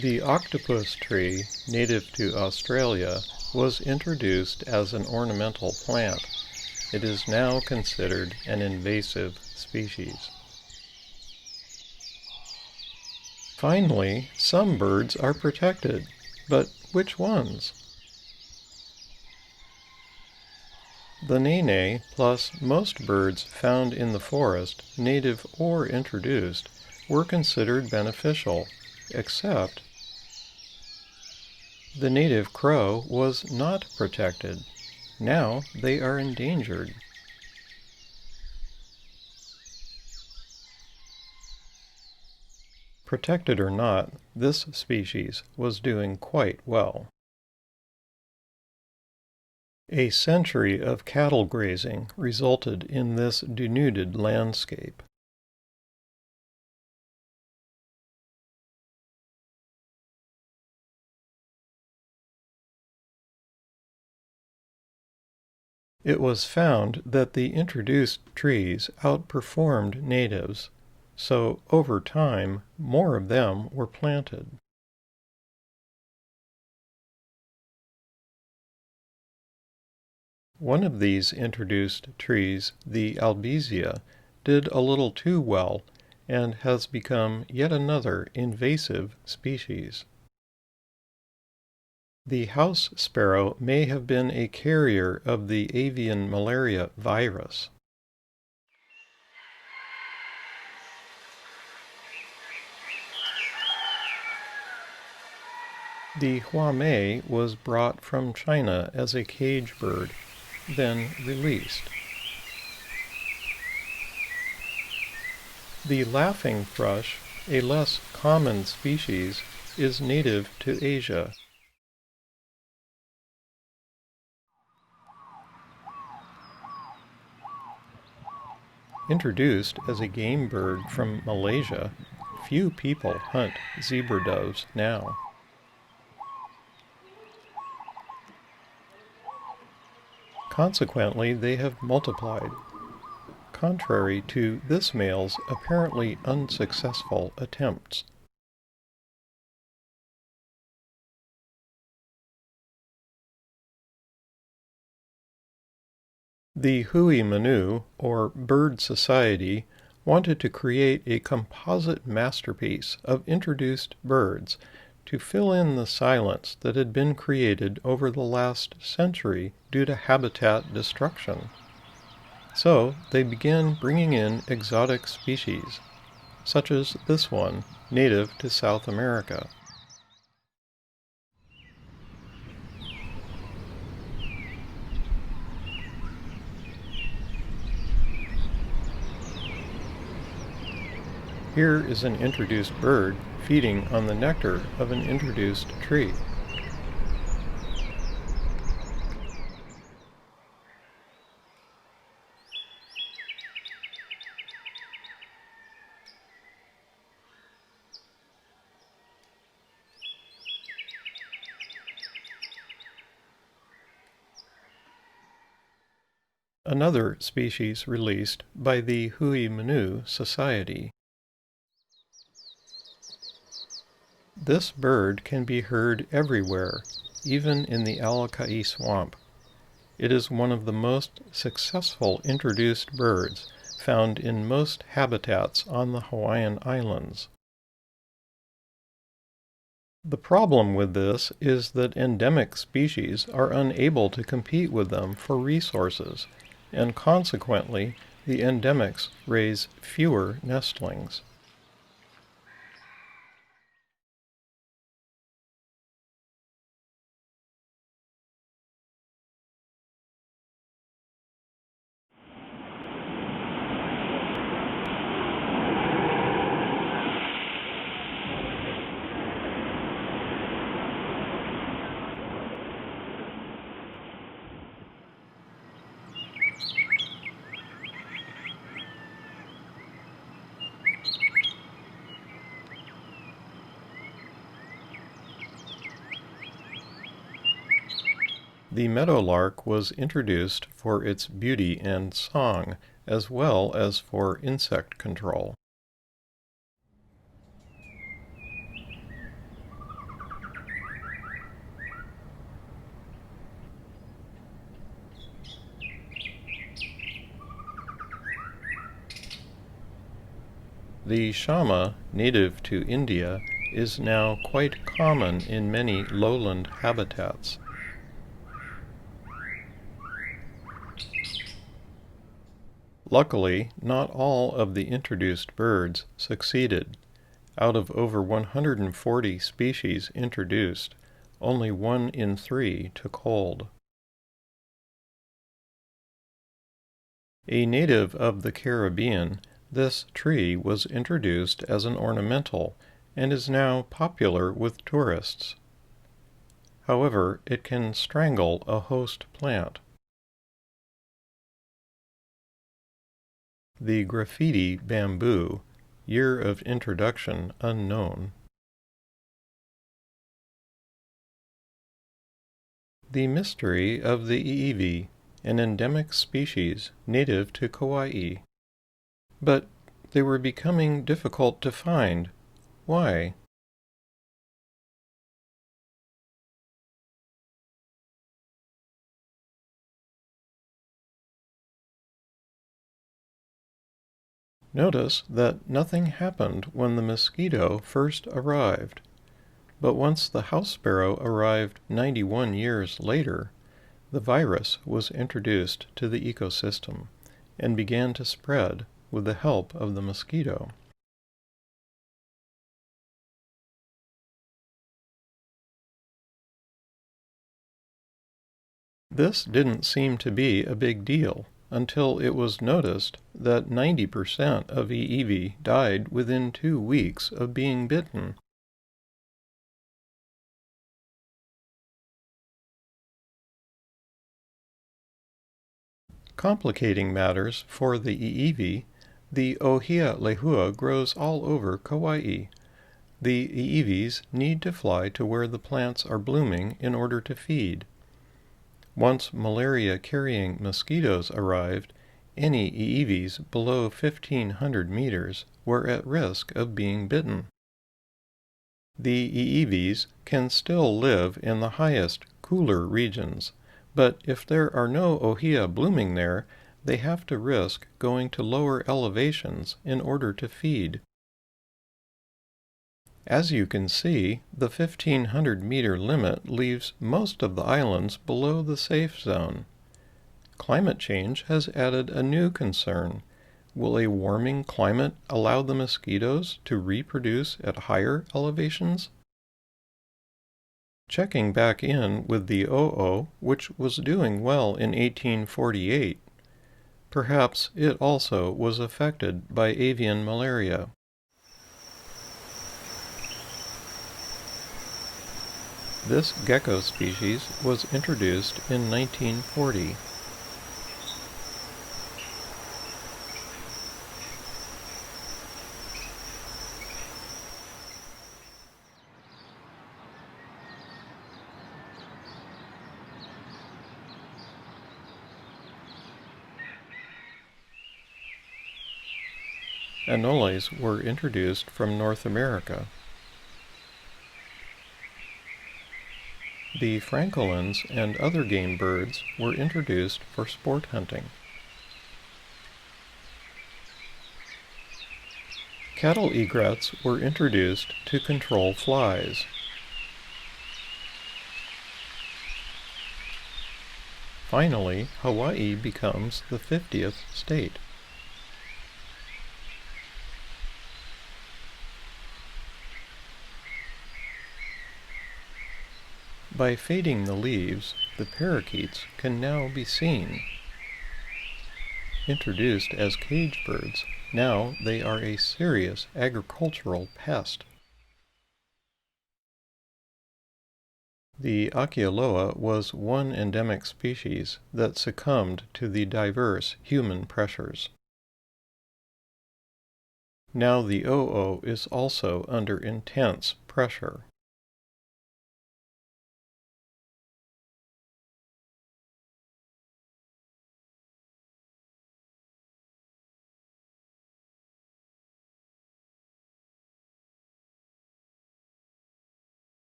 The octopus tree, native to Australia, was introduced as an ornamental plant. It is now considered an invasive species. Finally, some birds are protected, but which ones? The nene, plus most birds found in the forest, native or introduced, were considered beneficial, except the native crow was not protected. Now they are endangered. Protected or not, this species was doing quite well. A century of cattle grazing resulted in this denuded landscape. It was found that the introduced trees outperformed natives, so over time more of them were planted. One of these introduced trees, the albizia, did a little too well and has become yet another invasive species. The house sparrow may have been a carrier of the avian malaria virus. The huame was brought from China as a cage bird, then released. The laughing thrush, a less common species, is native to Asia. Introduced as a game bird from Malaysia, few people hunt zebra doves now. Consequently, they have multiplied, contrary to this male's apparently unsuccessful attempts. The Hui Manu, or Bird Society, wanted to create a composite masterpiece of introduced birds to fill in the silence that had been created over the last century due to habitat destruction. So they began bringing in exotic species, such as this one, native to South America. Here is an introduced bird feeding on the nectar of an introduced tree. Another species released by the Hui Manu Society. This bird can be heard everywhere, even in the Alaka'i swamp. It is one of the most successful introduced birds found in most habitats on the Hawaiian Islands. The problem with this is that endemic species are unable to compete with them for resources, and consequently, the endemics raise fewer nestlings. The meadowlark was introduced for its beauty and song, as well as for insect control. The shama, native to India, is now quite common in many lowland habitats. Luckily, not all of the introduced birds succeeded. Out of over 140 species introduced, only 1 in 3 took hold. A native of the Caribbean, this tree was introduced as an ornamental and is now popular with tourists. However, it can strangle a host plant. The graffiti bamboo, year of introduction unknown. The mystery of the iiwi, an endemic species native to Kauai. But they were becoming difficult to find. Why? Notice that nothing happened when the mosquito first arrived. But once the house sparrow arrived 91 years later, the virus was introduced to the ecosystem and began to spread with the help of the mosquito. This didn't seem to be a big deal until it was noticed that 90% of iiwi died within 2 weeks of being bitten. Complicating matters for the iiwi, the Ohi'a lehua grows all over Kauai. The iiwis need to fly to where the plants are blooming in order to feed. Once malaria-carrying mosquitoes arrived, any iiwis below 1,500 meters were at risk of being bitten. The iiwis can still live in the highest, cooler regions, but if there are no Ohi'a blooming there, they have to risk going to lower elevations in order to feed. As you can see, the 1,500-meter limit leaves most of the islands below the safe zone. Climate change has added a new concern. Will a warming climate allow the mosquitoes to reproduce at higher elevations? Checking back in with the o'o, which was doing well in 1848, perhaps it also was affected by avian malaria. This gecko species was introduced in 1940. Anoles were introduced from North America. The francolins and other game birds were introduced for sport hunting. Cattle egrets were introduced to control flies. Finally, Hawaii becomes the 50th state. By fading the leaves, the parakeets can now be seen. Introduced as cage birds, now they are a serious agricultural pest. The Akealoa was one endemic species that succumbed to the diverse human pressures. Now the o'o is also under intense pressure.